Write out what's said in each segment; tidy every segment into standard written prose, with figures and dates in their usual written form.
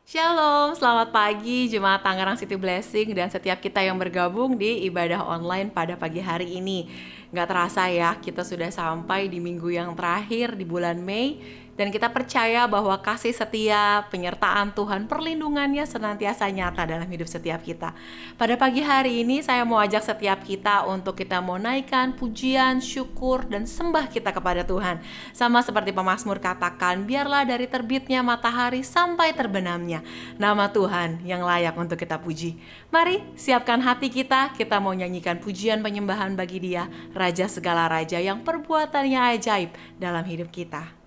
Shalom, selamat pagi Jemaat Tangerang City Blessing dan setiap kita yang bergabung di ibadah online pada pagi hari ini. Gak terasa ya, kita sudah sampai di minggu yang terakhir di bulan Mei dan kita percaya bahwa kasih setia, penyertaan Tuhan, perlindungannya senantiasa nyata dalam hidup setiap kita. Pada pagi hari ini saya mau ajak setiap kita untuk kita mau naikkan pujian, syukur, dan sembah kita kepada Tuhan. Sama seperti pemazmur katakan, biarlah dari terbitnya matahari sampai terbenamnya nama Tuhan yang layak untuk kita puji. Mari siapkan hati kita mau nyanyikan pujian penyembahan bagi Dia, Raja segala raja yang perbuatannya ajaib dalam hidup kita.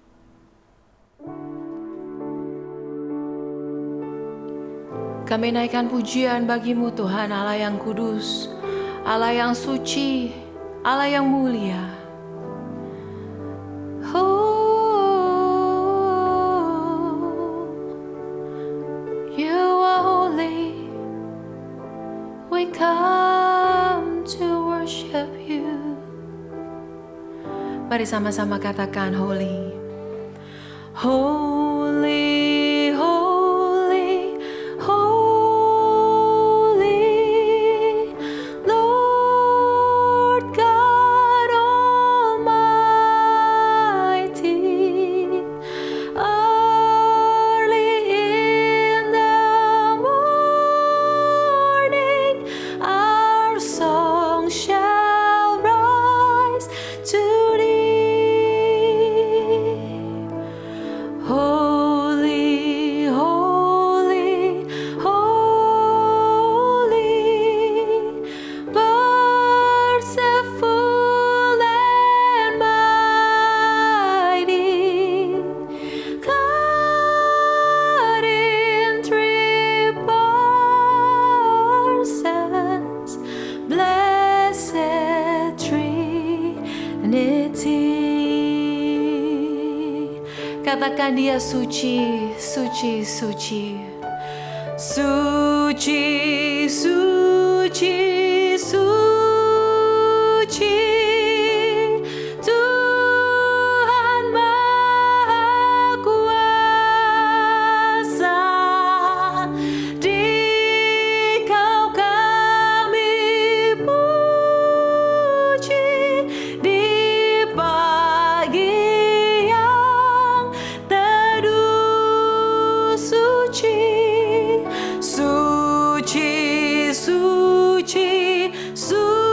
Kami naikkan pujian bagimu Tuhan Allah yang kudus, Allah yang suci, Allah yang mulia. You are holy, we come to worship you. Mari sama-sama katakan holy. Holy, holy, holy, Lord God Almighty. Early in the morning, our song shall rise to Holy, holy, holy, merciful and mighty, God in three persons, blessed Trinity. Katakan Dia suci, suci, suci. Suci, suci, suci. Tuhan Maha Kuasa. Di-Kau kami puji di pagi yang teduh suci, suci, suci, suci.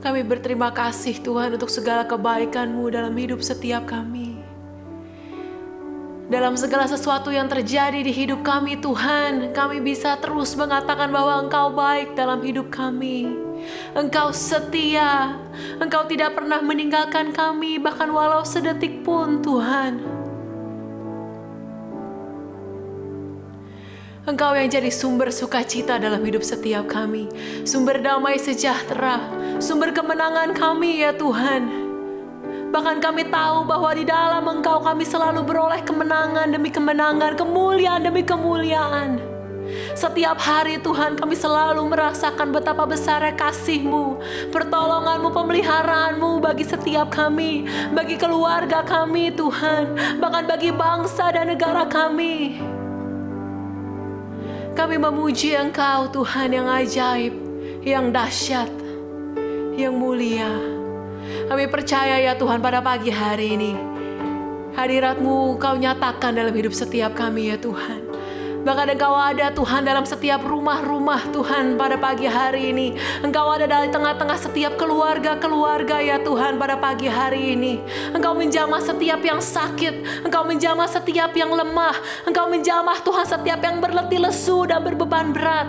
Kami berterima kasih Tuhan untuk segala kebaikan-Mu dalam hidup setiap kami. Dalam segala sesuatu yang terjadi di hidup kami Tuhan, kami bisa terus mengatakan bahwa Engkau baik dalam hidup kami. Engkau setia, Engkau tidak pernah meninggalkan kami, bahkan walau sedetik pun Tuhan. Engkau yang jadi sumber sukacita dalam hidup setiap kami, sumber damai sejahtera, sumber kemenangan kami ya Tuhan. Bahkan kami tahu bahwa di dalam Engkau kami selalu beroleh kemenangan demi kemenangan, kemuliaan demi kemuliaan. Setiap hari Tuhan kami selalu merasakan betapa besarnya kasih-Mu, pertolongan-Mu, pemeliharaanmu bagi setiap kami, bagi keluarga kami Tuhan, bahkan bagi bangsa dan negara kami. Kami memuji Engkau Tuhan yang ajaib, yang dahsyat, yang mulia. Kami percaya ya Tuhan pada pagi hari ini, hadirat-Mu Kau nyatakan dalam hidup setiap kami ya Tuhan. Bahkan Engkau ada Tuhan dalam setiap rumah-rumah Tuhan pada pagi hari ini. Engkau ada di tengah-tengah setiap keluarga-keluarga ya Tuhan pada pagi hari ini. Engkau menjamah setiap yang sakit, Engkau menjamah setiap yang lemah, Engkau menjamah Tuhan setiap yang berletih lesu dan berbeban berat.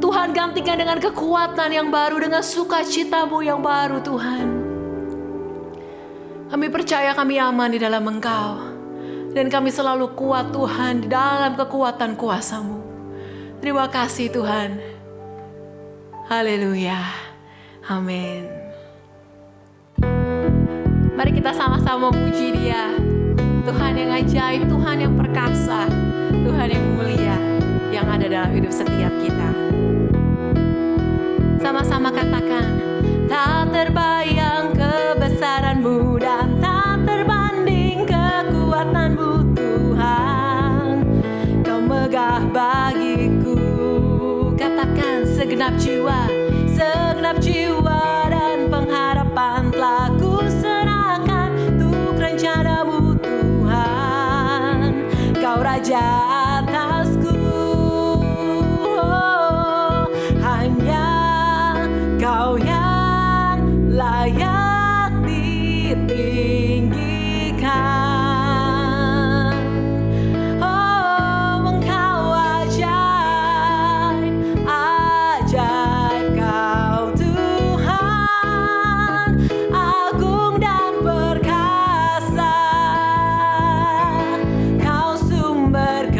Tuhan gantikan dengan kekuatan yang baru, dengan sukacita-Mu yang baru Tuhan. Kami percaya kami aman di dalam Engkau. Dan kami selalu kuat Tuhan di dalam kekuatan kuasa-Mu. Terima kasih Tuhan. Haleluya. Amin. Mari kita sama-sama memuji Dia. Tuhan yang ajaib, Tuhan yang perkasa, Tuhan yang mulia, yang ada dalam hidup setiap kita. Sama-sama katakan, tak terbayang kebesaran-Mu dan tak terbanding kekuatan-Mu Tuhan. Kau megah bagiku. Katakan, segenap jiwa dan pengharapan telah ku serahkan untuk rencana-Mu Tuhan. Kau Raja atasku, hanya Kau yang layak ditinggikan. Oh, Engkau ajaib, ajaib Kau Tuhan, agung dan perkasa. Kau sumber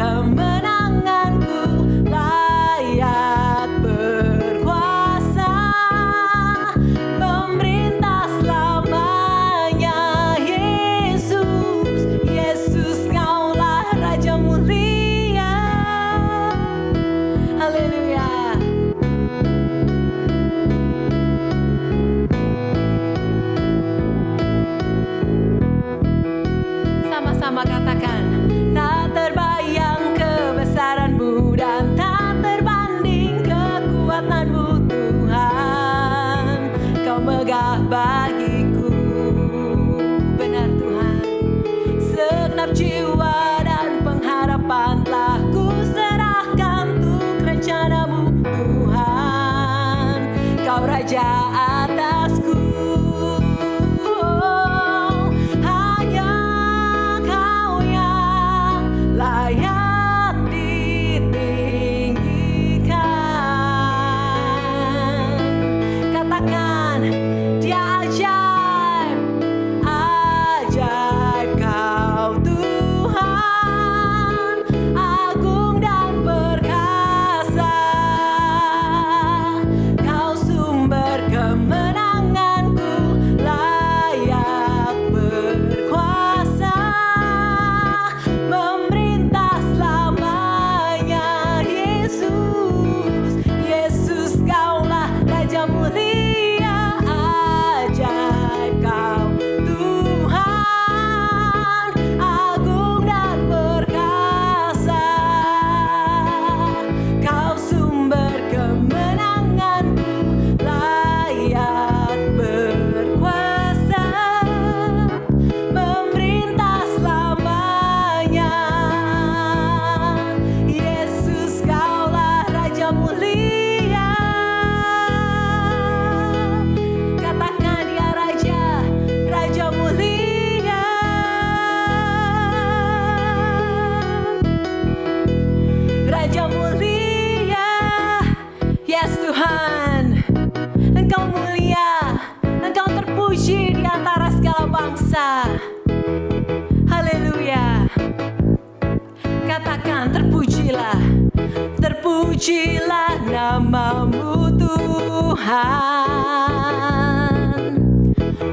terpujilah nama-Mu Tuhan,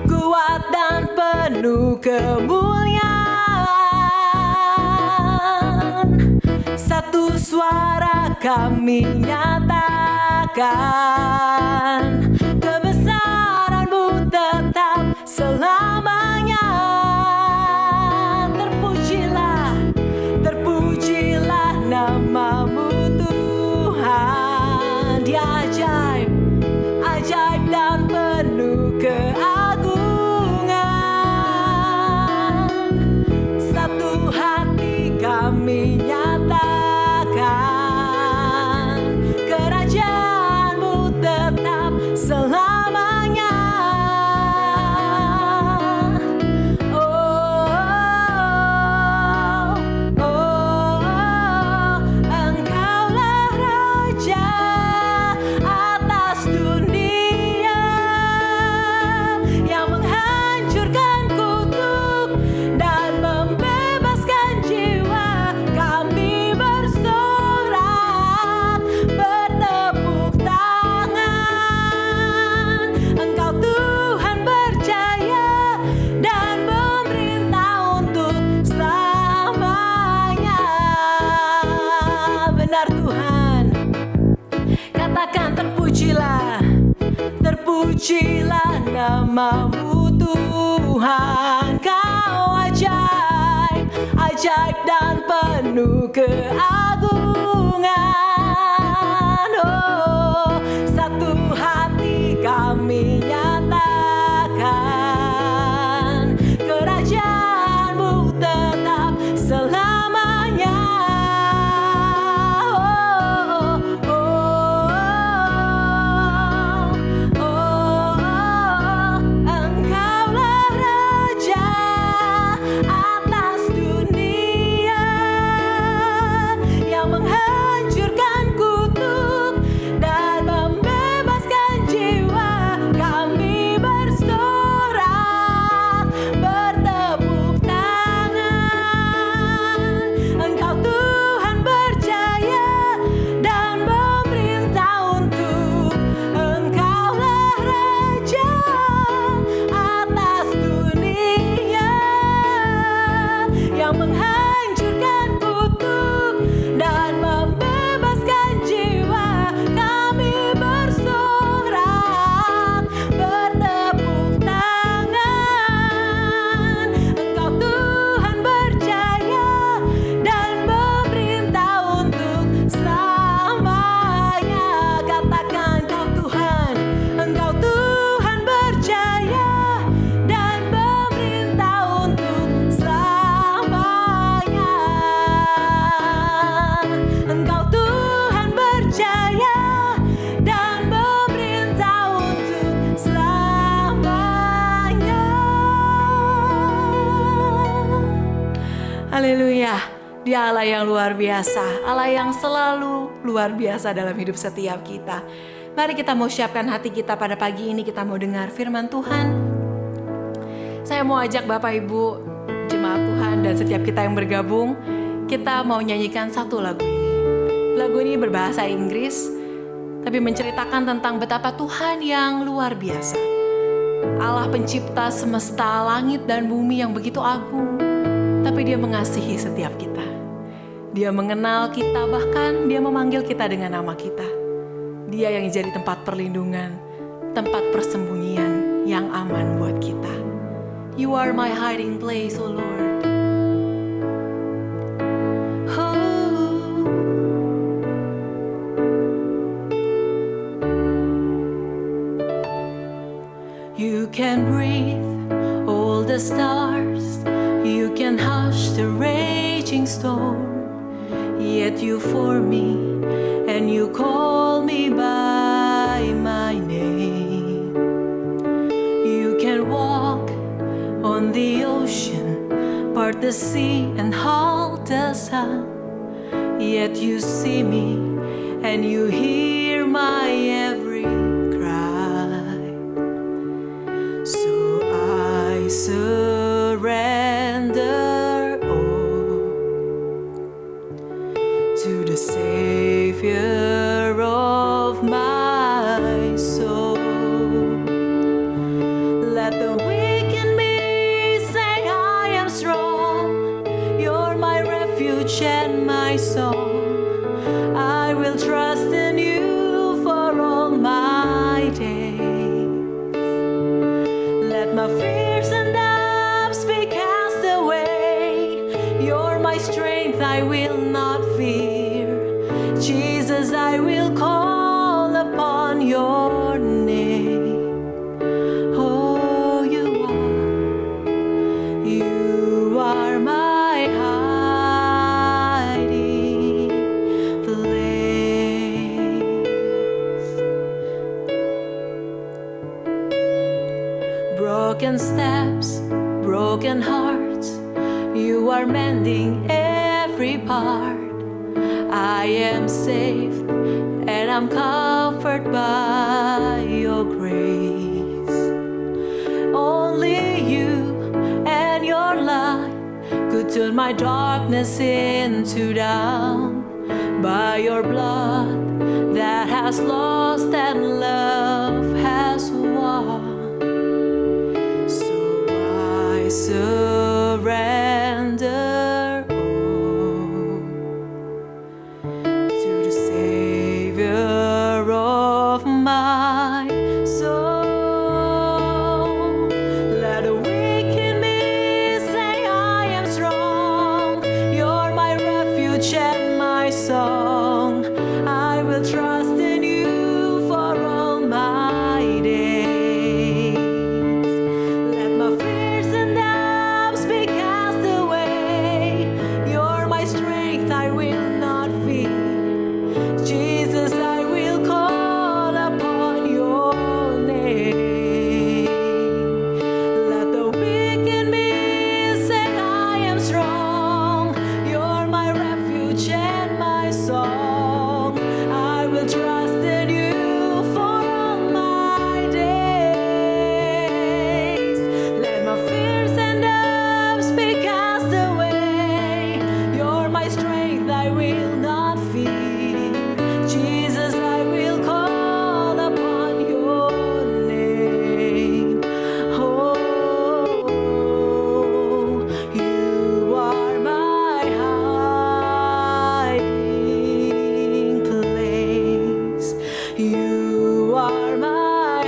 kuat dan penuh kemuliaan. Satu suara kami nyatakan, kebesaran-Mu tetap selamanya. Terpujilah nama-Mu Tuhan. Dia ajaib, ajaib dan penuh keagungan. Satu hati kami nyatakan, kerajaan-Mu tetap selamanya. Terpujilah nama-Mu Tuhan. Kau ajaib, ajaib dan penuh keagungan. Oh, satu hati kami nyatakan, kerajaan-Mu tetap selamanya. Haleluya, Dia Allah yang luar biasa, Allah yang selalu luar biasa dalam hidup setiap kita. Mari kita mau siapkan hati kita pada pagi ini, kita mau dengar firman Tuhan. Saya mau ajak Bapak Ibu, jemaat Tuhan dan setiap kita yang bergabung, kita mau nyanyikan satu lagu ini. Lagu ini berbahasa Inggris, tapi menceritakan tentang betapa Tuhan yang luar biasa. Allah pencipta semesta langit dan bumi yang begitu agung, tapi Dia mengasihi setiap kita. Dia mengenal kita, bahkan Dia memanggil kita dengan nama kita. Dia yang jadi tempat perlindungan, tempat persembunyian yang aman buat kita. You are my hiding place, oh Lord. You can breathe all the stars, you can hush the raging storm, yet you form me and you call me by my name. You can walk on the ocean, part the sea and halt the sun, yet you see me and you hear my every cry. So I surrender all to the Savior will call upon your name. Oh, you are my hiding place. Broken steps, broken hearts, you are mending every part. I am safe and I'm comforted by your grace. Only you and your light could turn my darkness into dawn. By your blood that has lost and love has won. So I surrender all to the Savior of my soul. Let the weak in me say I am strong. You're my refuge and my song. I will trust in you for all my days. Let my fears and doubts be cast away. You're my strength, I will not fear. Jesus, I will call upon your name. Let the weak in me say I am strong. You're my refuge and my song. I will trust in you for all my days. Let my fears and doubts be cast away. You're my strength, I will not fear. Jesus, I will call upon your name. Oh, you are my hiding place. You are my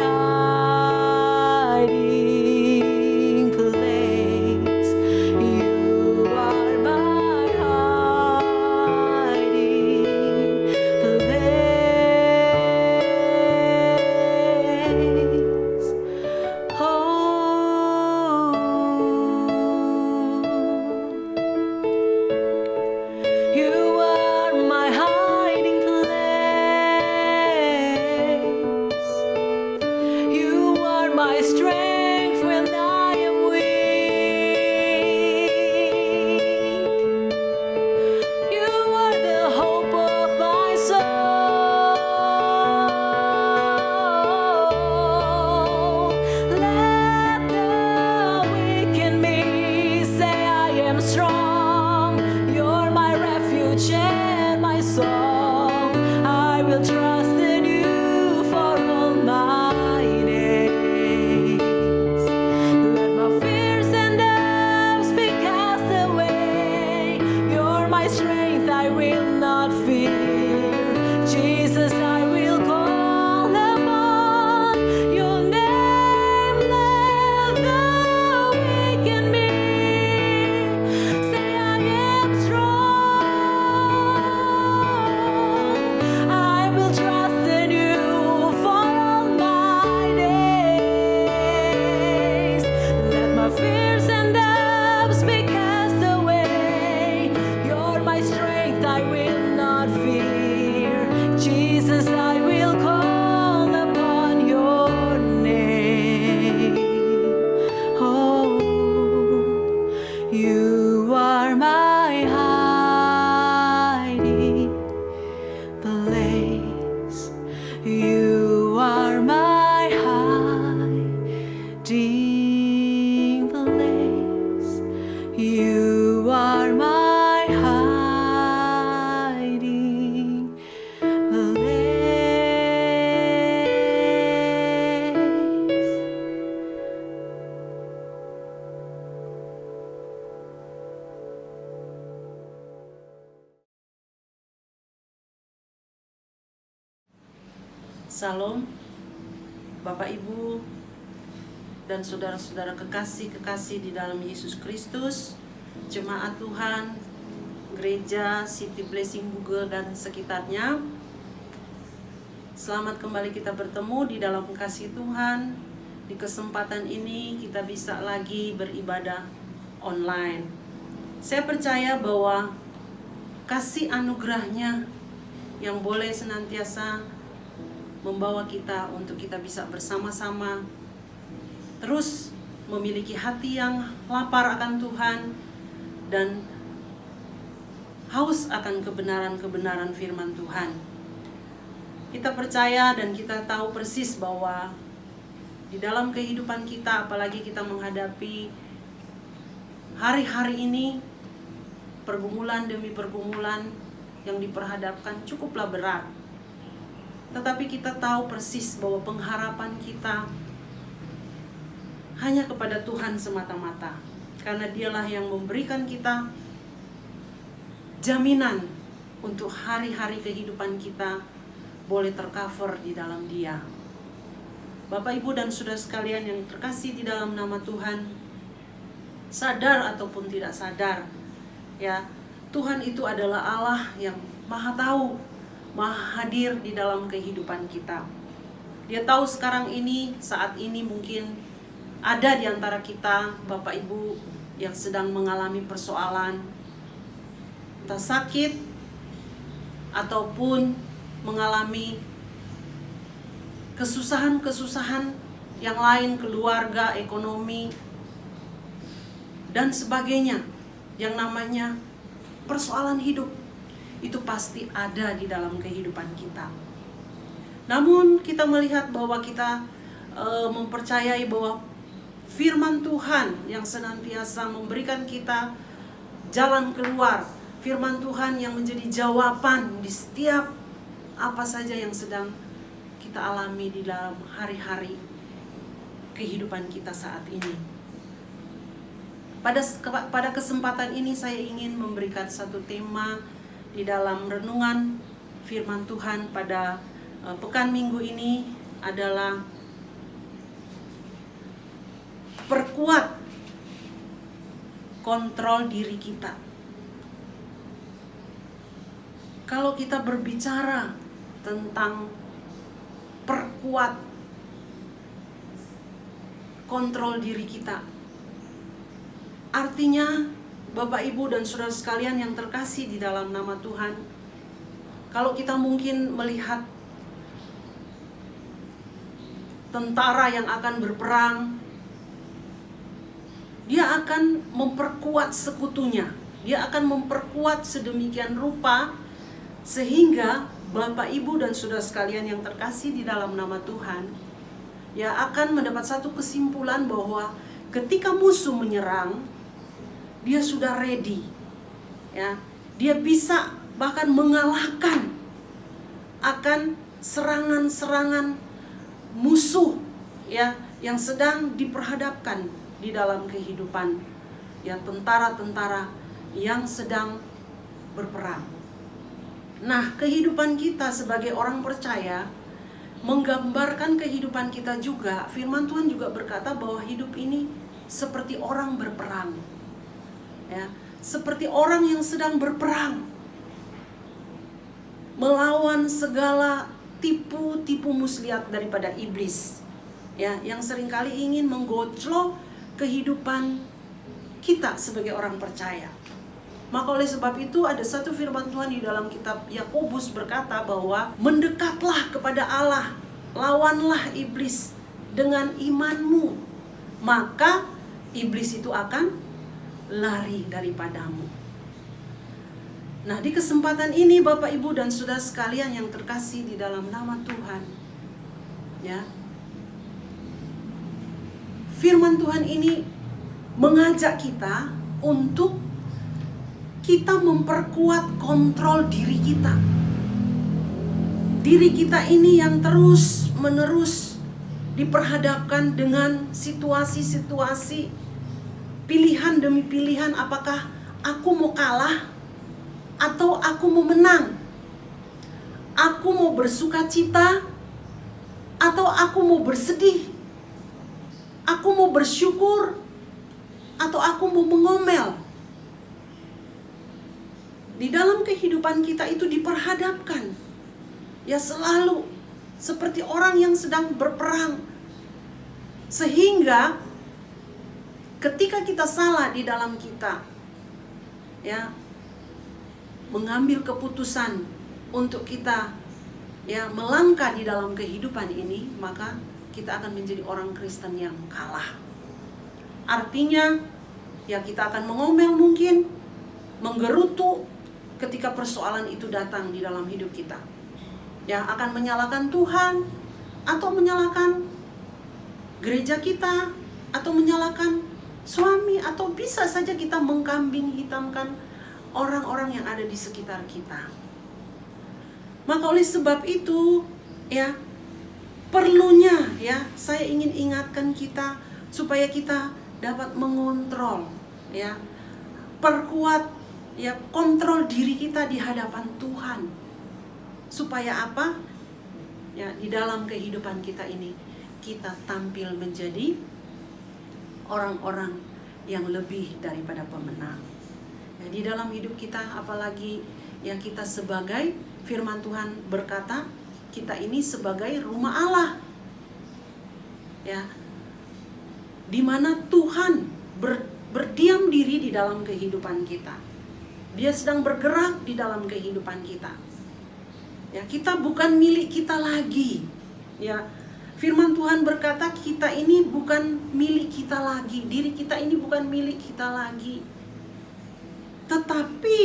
hiding place. You are my hiding place. Oh, you are my hiding place. You are my strength when I am weak. You are the hope of my soul. Let the weak in me say I am strong. You're my refuge and my song. I will trust in you for all my days. Let my fears and doubts be cast away. You're my strength, I will not fear. Jesus, I will call upon your name. Let the weak in me say I am strong. I will trust in you for all my days. Let my fears and doubts be cast away. You're my strength, I will not fear. Jesus, I will call upon your name. Oh, you are my hiding place. You are my hiding place. You are my hiding Salam, Bapak Ibu dan saudara-saudara kekasih-kekasih di dalam Yesus Kristus, jemaat Tuhan, gereja City Blessing Bugel dan sekitarnya. Selamat kembali kita bertemu di dalam kasih Tuhan. Di kesempatan ini kita bisa lagi beribadah online. Saya percaya bahwa kasih anugerahnya yang boleh senantiasa membawa kita untuk kita bisa bersama-sama terus memiliki hati yang lapar akan Tuhan dan haus akan kebenaran-kebenaran firman Tuhan. Kita percaya dan kita tahu persis bahwa di dalam kehidupan kita, apalagi kita menghadapi hari-hari ini, pergumulan demi pergumulan yang diperhadapkan cukuplah berat. Tetapi kita tahu persis bahwa pengharapan kita hanya kepada Tuhan semata-mata, karena Dialah yang memberikan kita jaminan untuk hari-hari kehidupan kita boleh tercover di dalam Dia. Bapak, Ibu, dan saudara sekalian yang terkasih di dalam nama Tuhan, sadar ataupun tidak sadar, ya, Tuhan itu adalah Allah yang Maha tahu, Maha hadir di dalam kehidupan kita. Dia tahu sekarang ini, saat ini mungkin ada di antara kita, Bapak Ibu, yang sedang mengalami persoalan, entah sakit ataupun mengalami kesusahan-kesusahan yang lain, keluarga, ekonomi, dan sebagainya. Yang namanya persoalan hidup itu pasti ada di dalam kehidupan kita. Namun kita melihat bahwa kita mempercayai bahwa firman Tuhan yang senantiasa memberikan kita jalan keluar, firman Tuhan yang menjadi jawaban di setiap apa saja yang sedang kita alami di dalam hari-hari kehidupan kita saat ini. Pada kesempatan ini saya ingin memberikan satu tema di dalam renungan firman Tuhan pada pekan minggu ini adalah perkuat kontrol diri kita. Kalau kita berbicara tentang perkuat kontrol diri kita, artinya Bapak, Ibu, dan saudara sekalian yang terkasih di dalam nama Tuhan, kalau kita mungkin melihat tentara yang akan berperang, dia akan memperkuat sekutunya, dia akan memperkuat sedemikian rupa sehingga Bapak, Ibu, dan saudara sekalian yang terkasih di dalam nama Tuhan, ya, akan mendapat satu kesimpulan bahwa ketika musuh menyerang, dia sudah ready, ya, dia bisa bahkan mengalahkan akan serangan-serangan musuh, ya, yang sedang diperhadapkan di dalam kehidupan, ya, tentara-tentara yang sedang berperang. Nah, kehidupan kita sebagai orang percaya menggambarkan kehidupan kita juga. Firman Tuhan juga berkata bahwa hidup ini seperti orang berperang, ya, seperti orang yang sedang berperang melawan segala tipu-tipu muslihat daripada iblis, ya, yang seringkali ingin menggoclo kehidupan kita sebagai orang percaya. Maka oleh sebab itu ada satu firman Tuhan di dalam kitab Yakobus berkata bahwa mendekatlah kepada Allah, lawanlah iblis dengan imanmu, maka iblis itu akan lari daripadamu. Nah, di kesempatan ini Bapak, Ibu, dan saudara sekalian yang terkasih di dalam nama Tuhan, ya, firman Tuhan ini mengajak kita untuk kita memperkuat kontrol diri kita. Diri kita ini yang terus-menerus diperhadapkan dengan situasi-situasi, pilihan demi pilihan, apakah aku mau kalah atau aku mau menang? Aku mau bersuka cita atau aku mau bersedih? Aku mau bersyukur atau aku mau mengomel? Di dalam kehidupan kita itu diperhadapkan, ya, selalu seperti orang yang sedang berperang. Sehingga ketika kita salah di dalam kita, ya, mengambil keputusan untuk kita, ya, melangkah di dalam kehidupan ini, maka kita akan menjadi orang Kristen yang kalah. Artinya, ya, kita akan mengomel mungkin, menggerutu ketika persoalan itu datang di dalam hidup kita. Ya, akan menyalahkan Tuhan, atau menyalahkan gereja kita, atau menyalahkan suami, atau bisa saja kita mengkambing hitamkan orang-orang yang ada di sekitar kita. Maka oleh sebab itu, ya, perlunya, ya, saya ingin ingatkan kita supaya kita dapat mengontrol, ya, perkuat, ya, kontrol diri kita di hadapan Tuhan. Supaya apa? Ya, di dalam kehidupan kita ini kita tampil menjadi orang-orang yang lebih daripada pemenang. Ya, di dalam hidup kita, apalagi yang kita sebagai, firman Tuhan berkata, kita ini sebagai rumah Allah. Ya, di mana Tuhan berdiam diri di dalam kehidupan kita. Dia sedang bergerak di dalam kehidupan kita. Ya, kita bukan milik kita lagi. Ya, firman Tuhan berkata kita ini bukan milik kita lagi. Diri kita ini bukan milik kita lagi. Tetapi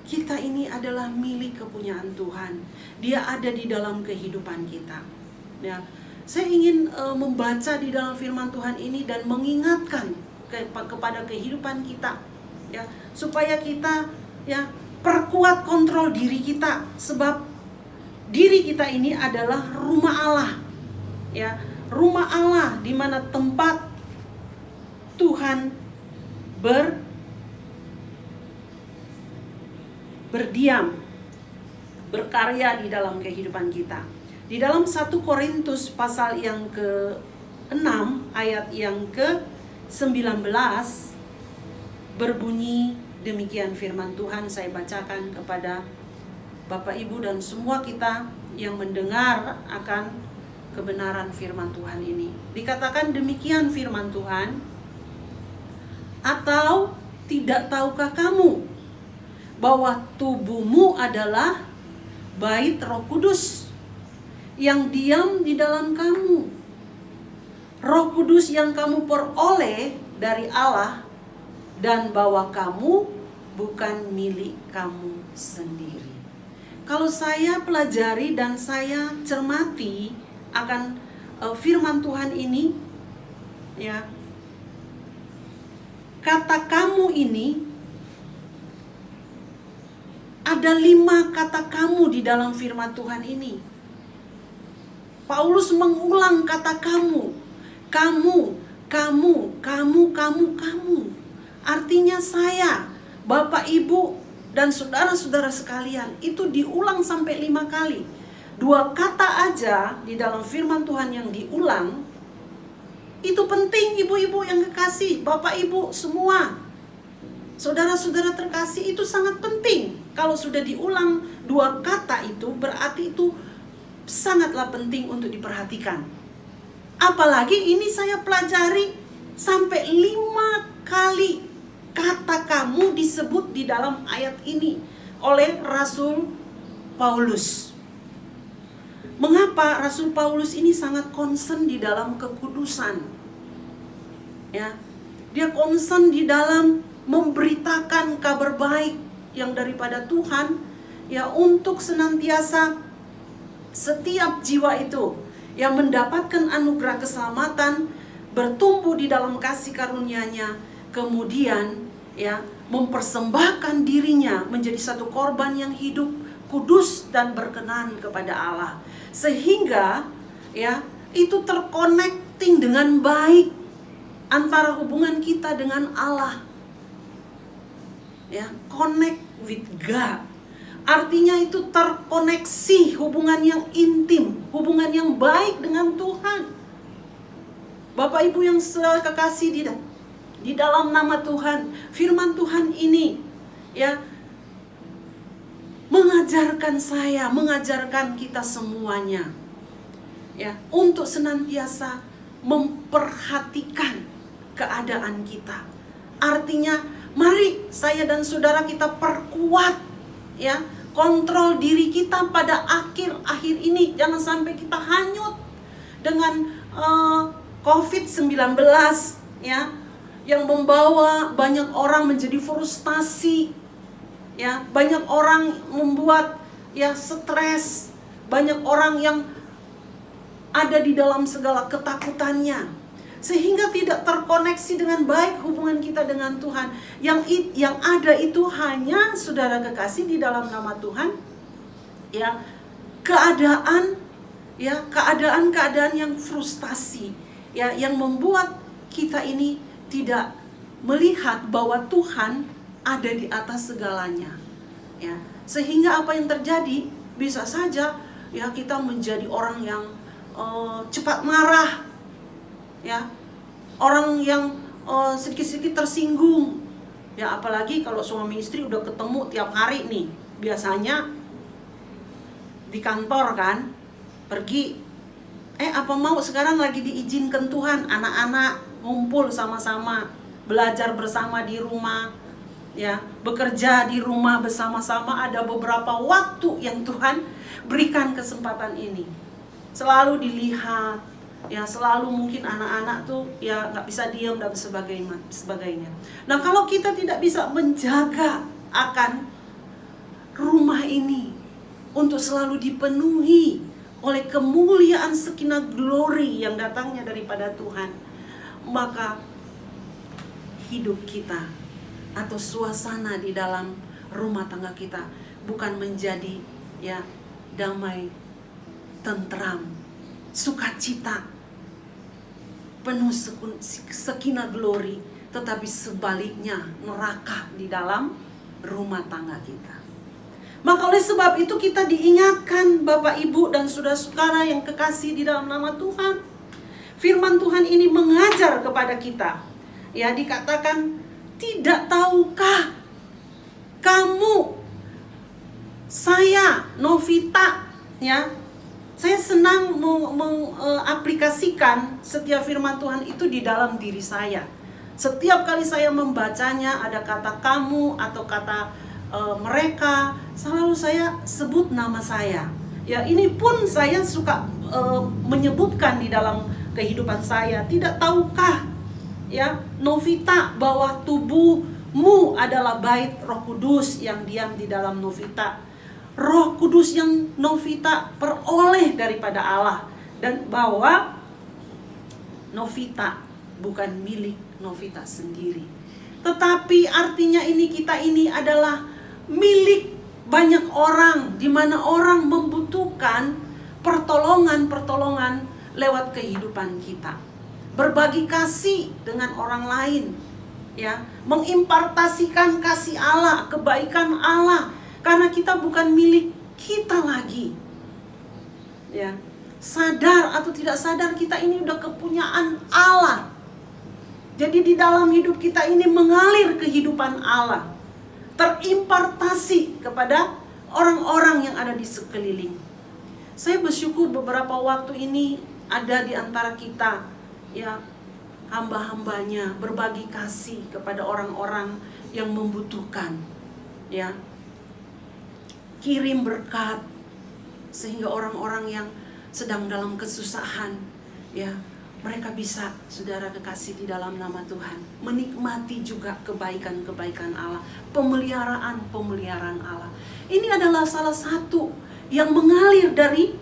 kita ini adalah milik kepunyaan Tuhan. Dia ada di dalam kehidupan kita. Ya, saya ingin membaca di dalam firman Tuhan ini dan mengingatkan kepada kehidupan kita, ya, supaya kita, ya, perkuat kontrol diri kita, sebab diri kita ini adalah rumah Allah, ya, rumah Allah di mana tempat Tuhan berdiam, berkarya di dalam kehidupan kita. Di dalam 1 Korintus pasal yang ke-6 ayat yang ke-19 berbunyi demikian firman Tuhan. Saya bacakan kepada Bapak Ibu dan semua kita yang mendengar akan kebenaran firman Tuhan ini. Dikatakan demikian firman Tuhan, atau tidak tahukah kamu bahwa tubuhmu adalah bait Roh Kudus yang diam di dalam kamu, Roh Kudus yang kamu peroleh dari Allah, dan bahwa kamu bukan milik kamu sendiri. Kalau saya pelajari dan saya cermati akan firman Tuhan ini, ya, kata kamu ini ada 5 kata kamu di dalam firman Tuhan ini. Paulus mengulang kata kamu. Artinya saya, Bapak, Ibu, dan saudara-saudara sekalian. Itu diulang sampai 5 kali. 2 kata aja di dalam firman Tuhan yang diulang, itu penting, ibu-ibu yang kekasih, Bapak, Ibu semua, saudara-saudara terkasih, itu sangat penting. Kalau sudah diulang 2 kata itu, berarti itu sangatlah penting untuk diperhatikan. Apalagi ini saya pelajari sampai 5 kali kata kamu disebut di dalam ayat ini oleh Rasul Paulus. Mengapa Rasul Paulus ini sangat concern di dalam kekudusan? Ya, dia concern di dalam memberitakan kabar baik yang daripada Tuhan, ya, untuk senantiasa setiap jiwa itu yang mendapatkan anugerah keselamatan, bertumbuh di dalam kasih karunia-Nya, kemudian, ya, mempersembahkan dirinya menjadi satu korban yang hidup, kudus dan berkenan kepada Allah, sehingga, ya, itu terconnecting dengan baik antara hubungan kita dengan Allah. Ya, connect with God. Artinya itu terkoneksi, hubungan yang intim, hubungan yang baik dengan Tuhan. Bapak Ibu yang kekasih di dalam nama Tuhan, firman Tuhan ini, ya, mengajarkan saya, mengajarkan kita semuanya, ya, untuk senantiasa memperhatikan keadaan kita. Artinya, mari saya dan saudara kita perkuat, ya, kontrol diri kita pada akhir-akhir ini. Jangan sampai kita hanyut dengan COVID-19, ya, yang membawa banyak orang menjadi frustasi, ya, banyak orang membuat, ya, stres, banyak orang yang ada di dalam segala ketakutannya, sehingga tidak terkoneksi dengan baik hubungan kita dengan Tuhan. Yang ada itu hanya, saudara kekasih, di dalam nama Tuhan, ya, keadaan yang frustasi, ya, yang membuat kita ini tidak melihat bahwa Tuhan ada di atas segalanya, ya. Sehingga apa yang terjadi, bisa saja, ya, kita menjadi orang yang cepat marah, ya, orang yang sedikit-sedikit tersinggung, ya, apalagi kalau suami istri udah ketemu tiap hari nih, biasanya di kantor kan, pergi, apa mau sekarang lagi diizinkan Tuhan, anak-anak ngumpul sama-sama, belajar bersama di rumah, ya, bekerja di rumah bersama-sama. Ada beberapa waktu yang Tuhan berikan kesempatan ini, selalu dilihat, ya, selalu mungkin anak-anak tuh, ya, nggak bisa diam dan sebagainya. Nah, kalau kita tidak bisa menjaga akan rumah ini untuk selalu dipenuhi oleh kemuliaan Shekinah glory yang datangnya daripada Tuhan, maka hidup kita atau suasana di dalam rumah tangga kita bukan menjadi, ya, damai, tentram, sukacita, penuh Shekinah glory, tetapi sebaliknya neraka di dalam rumah tangga kita. Maka oleh sebab itu kita diingatkan, Bapak, Ibu, dan saudara-saudara yang kekasih di dalam nama Tuhan, firman Tuhan ini mengajar kepada kita, ya, dikatakan, tidak tahukah kamu, saya Novita, ya, saya senang mengaplikasikan setiap firman Tuhan itu di dalam diri saya. Setiap kali saya membacanya, ada kata kamu atau kata mereka, selalu saya sebut nama saya. Ya, ini pun saya suka menyebutkan di dalam kehidupan saya. Tidak tahukah, ya, Novita, bahwa tubuhmu adalah bait Roh Kudus yang diam di dalam Novita. Roh Kudus yang Novita peroleh daripada Allah, dan bahwa Novita bukan milik Novita sendiri, tetapi artinya kita ini adalah milik banyak orang, di mana orang membutuhkan pertolongan lewat kehidupan kita. Berbagi kasih dengan orang lain, ya, mengimpartasikan kasih Allah, kebaikan Allah, karena kita bukan milik kita lagi. Ya, sadar atau tidak sadar, kita ini udah kepunyaan Allah. Jadi di dalam hidup kita ini mengalir kehidupan Allah, terimpartasi kepada orang-orang yang ada di sekeliling. Saya bersyukur beberapa waktu ini ada di antara kita, ya, hamba-hambanya berbagi kasih kepada orang-orang yang membutuhkan, ya, kirim berkat, sehingga orang-orang yang sedang dalam kesusahan, ya, mereka bisa, saudara kekasih di dalam nama Tuhan, menikmati juga kebaikan-kebaikan Allah, pemeliharaan Allah. Ini adalah salah satu yang mengalir dari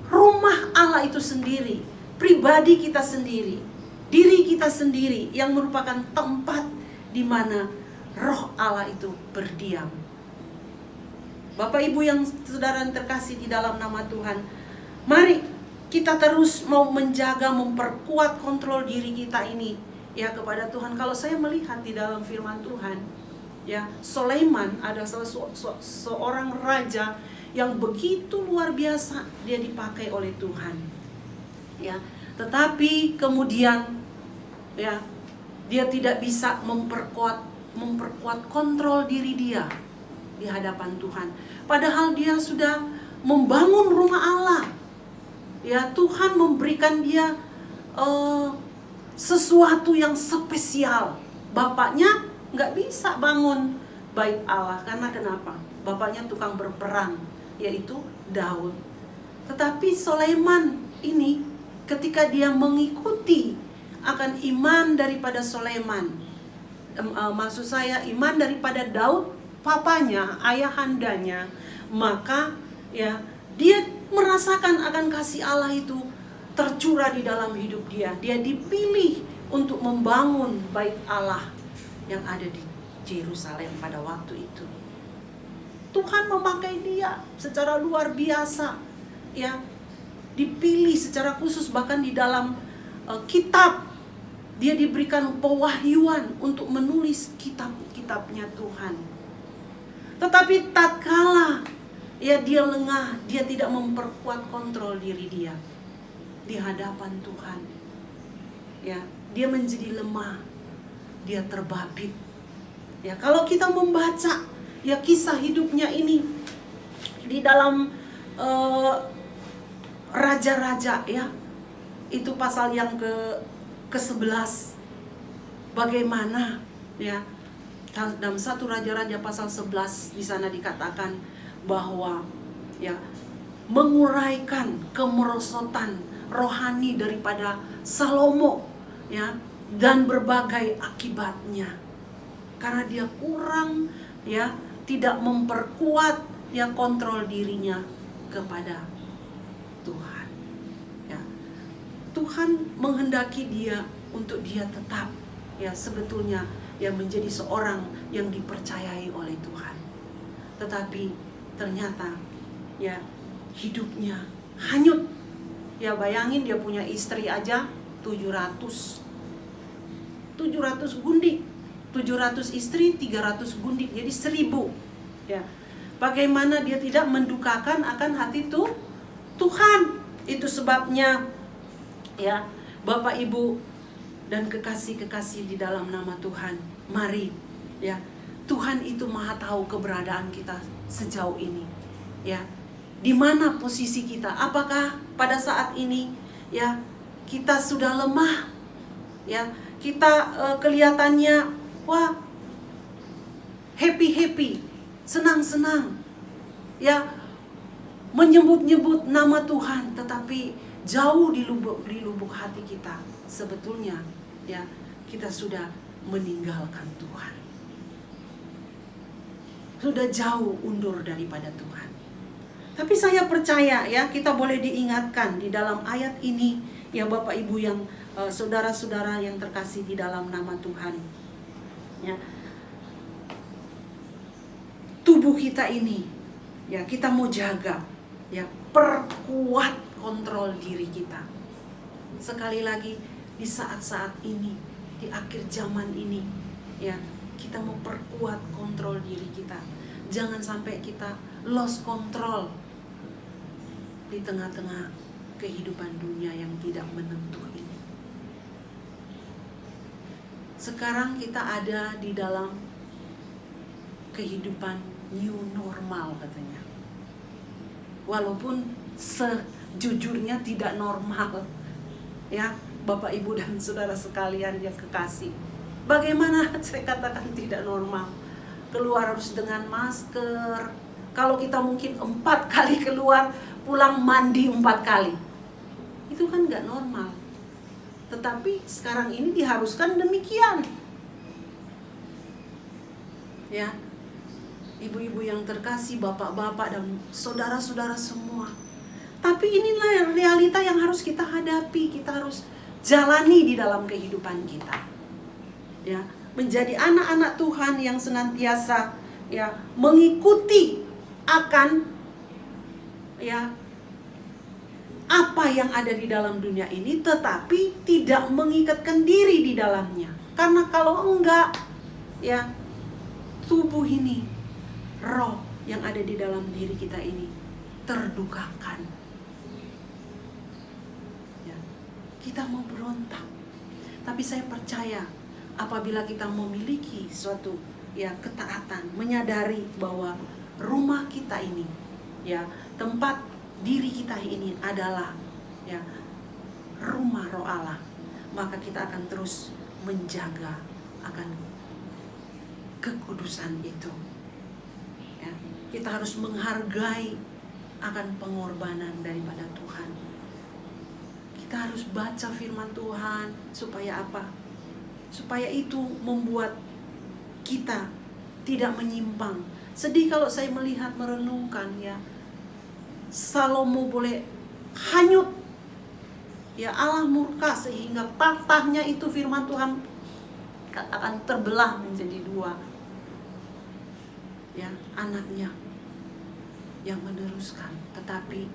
rumah Allah itu sendiri, pribadi kita sendiri, diri kita sendiri, yang merupakan tempat di mana Roh Allah itu berdiam. Bapak Ibu yang saudara terkasih di dalam nama Tuhan, mari kita terus mau menjaga, memperkuat kontrol diri kita ini, ya, kepada Tuhan. Kalau saya melihat di dalam firman Tuhan, ya, Sulaiman adalah seorang raja yang begitu luar biasa, dia dipakai oleh Tuhan, ya. Tetapi kemudian, ya, dia tidak bisa memperkuat kontrol diri dia di hadapan Tuhan. Padahal dia sudah membangun rumah Allah, ya Tuhan memberikan dia sesuatu yang spesial. Bapaknya nggak bisa bangun bait Allah karena kenapa? Bapaknya tukang berperang, yaitu Daud. Tetapi Sulaiman ini ketika dia mengikuti akan iman daripada Sulaiman, maksud saya iman daripada Daud, papanya, ayahandanya, maka ya dia merasakan akan kasih Allah itu tercurah di dalam hidup dia. Dia dipilih untuk membangun bait Allah yang ada di Yerusalem pada waktu itu. Tuhan memakai dia secara luar biasa, ya, dipilih secara khusus, bahkan di dalam kitab dia diberikan pewahyuan untuk menulis kitab-kitabnya Tuhan. Tetapi tatkala ya dia lengah, dia tidak memperkuat kontrol diri dia di hadapan Tuhan. Ya, dia menjadi lemah, dia terbabit. Ya, kalau kita membaca ya kisah hidupnya ini di dalam raja-raja, ya, itu pasal yang ke-11. Bagaimana ya dalam 1 Raja-Raja pasal 11 di sana dikatakan bahwa ya menguraikan kemerosotan rohani daripada Salomo, ya, dan berbagai akibatnya karena dia kurang, ya, tidak memperkuat ya kontrol dirinya kepada Tuhan. Ya, Tuhan menghendaki dia untuk dia tetap ya sebetulnya ya menjadi seorang yang dipercayai oleh Tuhan. Tetapi ternyata ya hidupnya hanyut. Ya bayangin dia punya istri aja 700 gundik. 700 istri, 300 gundik, jadi 1000. Ya. Bagaimana dia tidak mendukakan akan hati Tuhan. Itu sebabnya ya Bapak Ibu dan kekasih-kekasih di dalam nama Tuhan, mari ya, Tuhan itu Maha tahu keberadaan kita sejauh ini. Ya, di mana posisi kita? Apakah pada saat ini ya kita sudah lemah? Ya, kita kelihatannya wah happy, senang-senang. Ya, menyebut-nyebut nama Tuhan, tetapi jauh di lubuk hati kita sebetulnya ya kita sudah meninggalkan Tuhan. Sudah jauh undur daripada Tuhan. Tapi saya percaya ya kita boleh diingatkan di dalam ayat ini ya Bapak Ibu yang saudara-saudara yang terkasih di dalam nama Tuhan. Ya. Tubuh kita ini ya kita mau jaga, ya, perkuat kontrol diri kita. Sekali lagi di saat-saat ini, di akhir zaman ini, ya, kita mau perkuat kontrol diri kita. Jangan sampai kita lost control di tengah-tengah kehidupan dunia yang tidak menentu ini. Sekarang kita ada di dalam kehidupan new normal katanya. Walaupun sejujurnya tidak normal. Ya, Bapak Ibu dan saudara sekalian yang kekasih. Bagaimana saya katakan tidak normal? Keluar harus dengan masker. Kalau kita mungkin 4 kali keluar, pulang mandi 4 kali. Itu kan gak normal. Tetapi sekarang ini diharuskan demikian. Ya, ibu-ibu yang terkasih, bapak-bapak dan saudara-saudara semua. Tapi inilah realita yang harus kita hadapi, kita harus jalani di dalam kehidupan kita. Ya, menjadi anak-anak Tuhan yang senantiasa ya mengikuti akan ya apa yang ada di dalam dunia ini, tetapi tidak mengikatkan diri di dalamnya. Karena kalau enggak ya tubuh ini, roh yang ada di dalam diri kita ini terdukakan. Ya, kita mau berontak. Tapi saya percaya apabila kita memiliki suatu ya ketaatan, menyadari bahwa rumah kita ini, ya tempat diri kita ini adalah ya rumah Roh Allah, maka kita akan terus menjaga akan kekudusan itu. Ya, kita harus menghargai akan pengorbanan daripada Tuhan. Kita harus baca firman Tuhan supaya apa? Supaya itu membuat kita tidak menyimpang. Sedih kalau saya melihat merenungkan, ya, Salomo boleh hanyut, ya, Allah murka sehingga tahtanya itu firman Tuhan akan terbelah menjadi dua. Ya, anaknya yang meneruskan, tetapi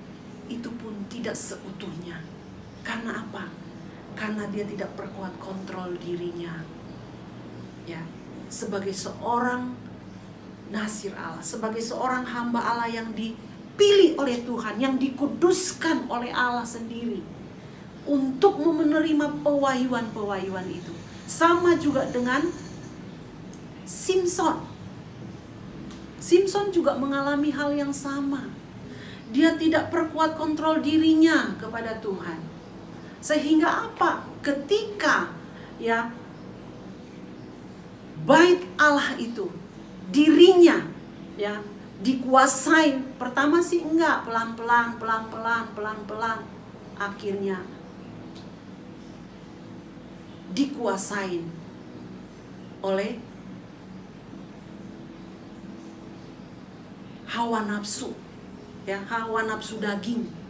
itu pun tidak seutuhnya. Karena apa? Karena dia tidak perkuat kontrol dirinya. Ya, sebagai seorang nasir Allah, sebagai seorang hamba Allah yang dipilih oleh Tuhan, yang dikuduskan oleh Allah sendiri untuk menerima pewahyuan-pewahyuan itu. Sama juga dengan Simson. Simson juga mengalami hal yang sama. Dia tidak perkuat kontrol dirinya kepada Tuhan. Sehingga apa? Ketika, ya, bait Allah itu, dirinya, ya, dikuasai. Pertama sih enggak, pelan-pelan, akhirnya dikuasain oleh hawa nafsu, ya, hawa nafsu daging.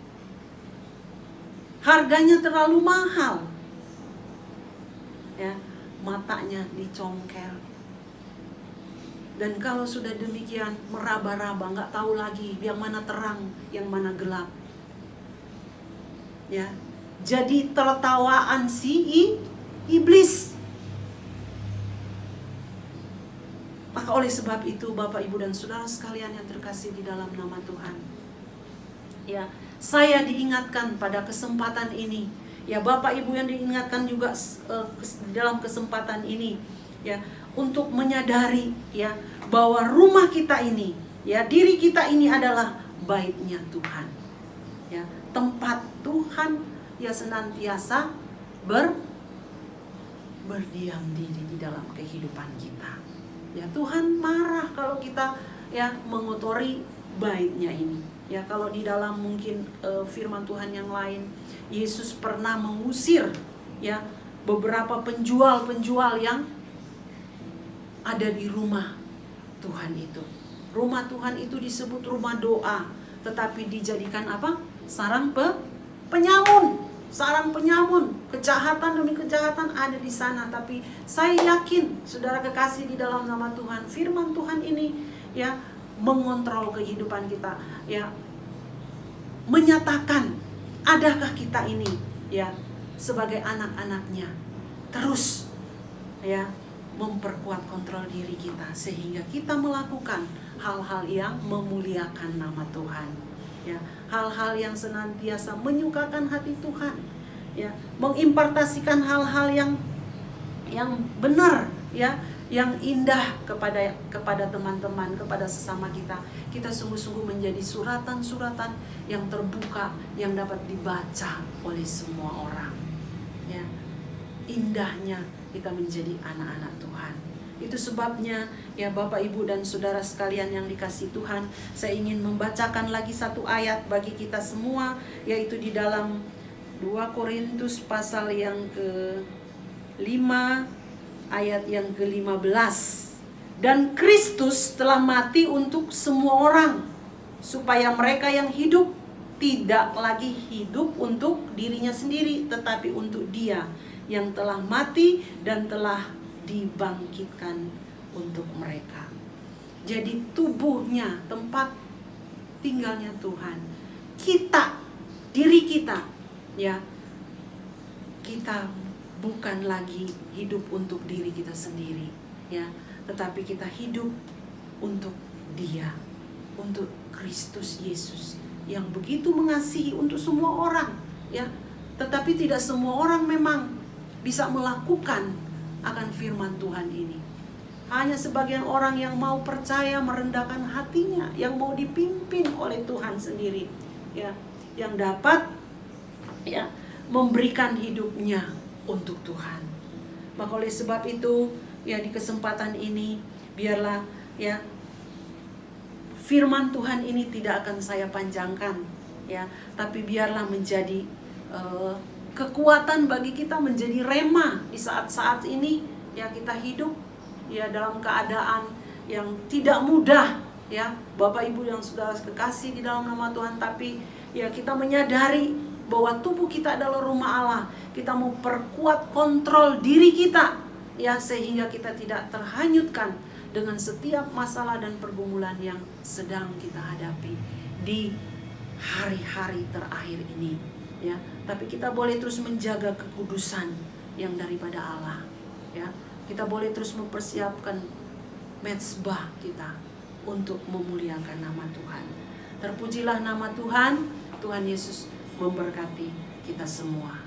Harganya terlalu mahal, ya, matanya dicongkel. Dan kalau sudah demikian meraba-raba, nggak tahu lagi yang mana terang, yang mana gelap. Ya, jadi tertawaan si iblis. Maka oleh sebab itu, Bapak, Ibu, dan Saudara sekalian yang terkasih di dalam nama Tuhan, ya, saya diingatkan pada kesempatan ini, ya, Bapak Ibu yang diingatkan juga dalam kesempatan ini, ya, untuk menyadari, ya, bahwa rumah kita ini, ya, diri kita ini adalah baitnya Tuhan, ya, tempat Tuhan, ya, senantiasa berdiam diri di dalam kehidupan kita. Ya, Tuhan marah kalau kita, ya, mengotori baitnya ini. Ya, kalau di dalam mungkin firman Tuhan yang lain, Yesus pernah mengusir, ya, beberapa penjual-penjual yang ada di rumah Tuhan itu. Rumah Tuhan itu disebut rumah doa, tetapi dijadikan apa? Sarang penyamun. Sarang penyamun, kejahatan demi kejahatan ada di sana. Tapi saya yakin, saudara kekasih di dalam nama Tuhan, firman Tuhan ini, ya, mengontrol kehidupan kita, ya, menyatakan adakah kita ini, ya, sebagai anak-anaknya terus, ya, memperkuat kontrol diri kita sehingga kita melakukan hal-hal yang memuliakan nama Tuhan, ya, hal-hal yang senantiasa menyukakan hati Tuhan, ya, mengimpartasikan hal-hal yang benar, ya, yang indah kepada teman-teman, kepada sesama kita. Kita sungguh-sungguh menjadi suratan-suratan yang terbuka, yang dapat dibaca oleh semua orang. Ya, indahnya kita menjadi anak-anak Tuhan. Itu sebabnya, ya, Bapak, Ibu, dan Saudara sekalian yang dikasihi Tuhan, saya ingin membacakan lagi satu ayat bagi kita semua, yaitu di dalam 2 Korintus pasal yang ke-5 ayat yang ke-15. Dan Kristus telah mati untuk semua orang, supaya mereka yang hidup tidak lagi hidup untuk dirinya sendiri, tetapi untuk Dia yang telah mati dan telah dibangkitkan untuk mereka. Jadi tubuhnya, tempat tinggalnya Tuhan, kita, diri kita, ya, kita bukan lagi hidup untuk diri kita sendiri, ya, tetapi kita hidup untuk Dia, untuk Kristus Yesus yang begitu mengasihi untuk semua orang, ya. Tetapi tidak semua orang memang bisa melakukan akan firman Tuhan ini. Hanya sebagian orang yang mau percaya, merendahkan hatinya, yang mau dipimpin oleh Tuhan sendiri, ya, yang dapat ya, memberikan hidupnya untuk Tuhan. Maka oleh sebab itu, ya, di kesempatan ini biarlah, ya, firman Tuhan ini tidak akan saya panjangkan, ya, tapi biarlah menjadi kekuatan bagi kita, menjadi rema di saat-saat ini, ya, kita hidup, ya, dalam keadaan yang tidak mudah, ya, Bapak Ibu yang sudah kekasih di dalam nama Tuhan. Tapi ya, kita menyadari bahwa tubuh kita adalah rumah Allah. Kita mau perkuat kontrol diri kita, ya, sehingga kita tidak terhanyutkan dengan setiap masalah dan pergumulan yang sedang kita hadapi di hari-hari terakhir ini, ya. Tapi kita boleh terus menjaga kekudusan yang daripada Allah, ya. Kita boleh terus mempersiapkan mezbah kita untuk memuliakan nama Tuhan. Terpujilah nama Tuhan. Tuhan Yesus memberkati kita semua.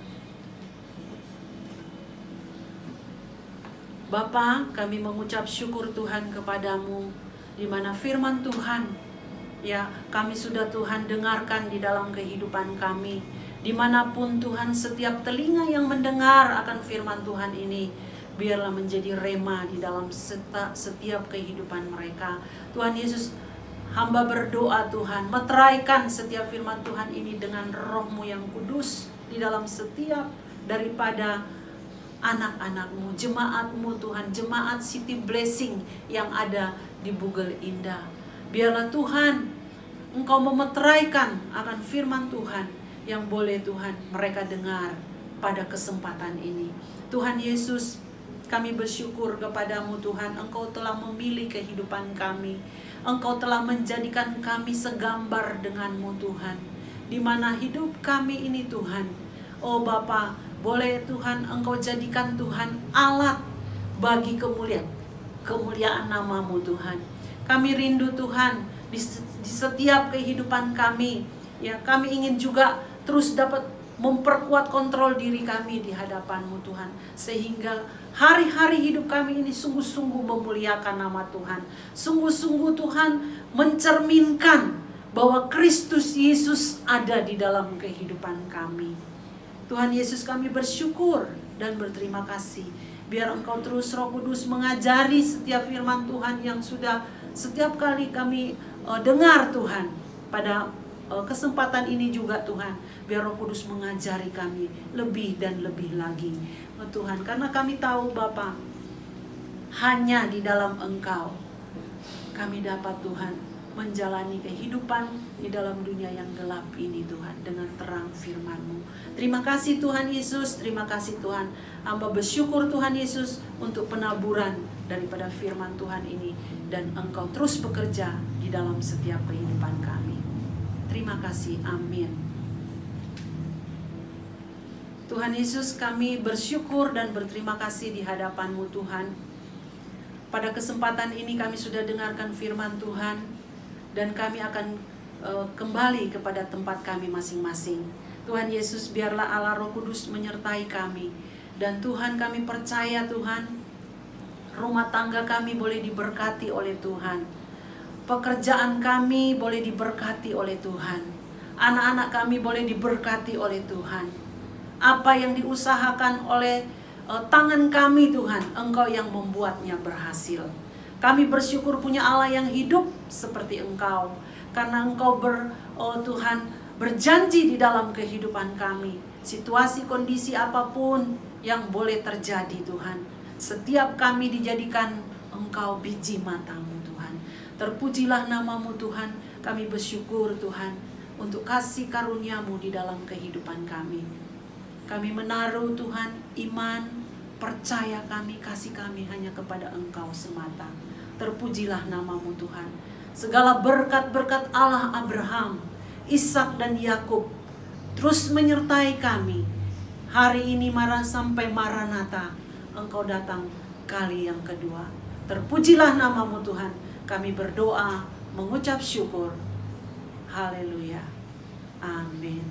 Bapa, kami mengucap syukur Tuhan kepadamu, di mana firman Tuhan, ya, kami sudah Tuhan dengarkan di dalam kehidupan kami. Dimanapun Tuhan, setiap telinga yang mendengar akan firman Tuhan ini, biarlah menjadi rema di dalam setiap kehidupan mereka. Tuhan Yesus, hamba berdoa Tuhan, meteraikan setiap firman Tuhan ini dengan roh-Mu yang kudus di dalam setiap daripada anak-anak-Mu, jemaat-Mu Tuhan, jemaat City Blessing yang ada di Bugel Indah. Biarlah Tuhan, Engkau memeteraikan akan firman Tuhan yang boleh Tuhan mereka dengar pada kesempatan ini. Tuhan Yesus, kami bersyukur kepadamu Tuhan, Engkau telah memilih kehidupan kami. Engkau telah menjadikan kami segambar denganmu Tuhan. Di mana hidup kami ini Tuhan, oh Bapa, boleh Tuhan Engkau jadikan Tuhan alat bagi kemuliaan namamu Tuhan. Kami rindu Tuhan di setiap kehidupan kami, ya, kami ingin juga terus dapat memperkuat kontrol diri kami di hadapan-Mu Tuhan, sehingga hari-hari hidup kami ini sungguh-sungguh memuliakan nama Tuhan. Sungguh-sungguh Tuhan mencerminkan bahwa Kristus Yesus ada di dalam kehidupan kami. Tuhan Yesus, kami bersyukur dan berterima kasih. Biar Engkau terus Roh Kudus mengajari setiap firman Tuhan yang sudah setiap kali kami dengar Tuhan. Pada kesempatan ini juga Tuhan, biar Roh Kudus mengajari kami lebih dan lebih lagi, Tuhan. Karena kami tahu Bapa, hanya di dalam Engkau kami dapat Tuhan menjalani kehidupan di dalam dunia yang gelap ini Tuhan, dengan terang firman-Mu. Terima kasih Tuhan Yesus, terima kasih Tuhan. Hamba bersyukur Tuhan Yesus untuk penaburan daripada firman Tuhan ini, dan Engkau terus bekerja di dalam setiap kehidupan kami. Terima kasih, amin. Tuhan Yesus, kami bersyukur dan berterima kasih di hadapan-Mu Tuhan. Pada kesempatan ini kami sudah dengarkan firman Tuhan, dan kami akan kembali kepada tempat kami masing-masing. Tuhan Yesus, biarlah Allah Roh Kudus menyertai kami. Dan Tuhan, kami percaya Tuhan, rumah tangga kami boleh diberkati oleh Tuhan. Pekerjaan kami boleh diberkati oleh Tuhan. Anak-anak kami boleh diberkati oleh Tuhan. Apa yang diusahakan oleh tangan kami Tuhan, Engkau yang membuatnya berhasil. Kami bersyukur punya Allah yang hidup seperti Engkau. Karena Engkau Tuhan berjanji di dalam kehidupan kami. Situasi kondisi apapun yang boleh terjadi Tuhan, setiap kami dijadikan Engkau biji mata-Mu Tuhan. Terpujilah nama-Mu Tuhan. Kami bersyukur Tuhan untuk kasih karunia-Mu di dalam kehidupan kami. Kami menaruh Tuhan iman, percaya kami, kasih kami hanya kepada Engkau semata. Terpujilah nama-Mu Tuhan. Segala berkat-berkat Allah Abraham, Ishak dan Yakub terus menyertai kami. Hari ini sampai Maranatha, Engkau datang kali yang kedua. Terpujilah nama-Mu Tuhan. Kami berdoa, mengucap syukur. Haleluya. Amin.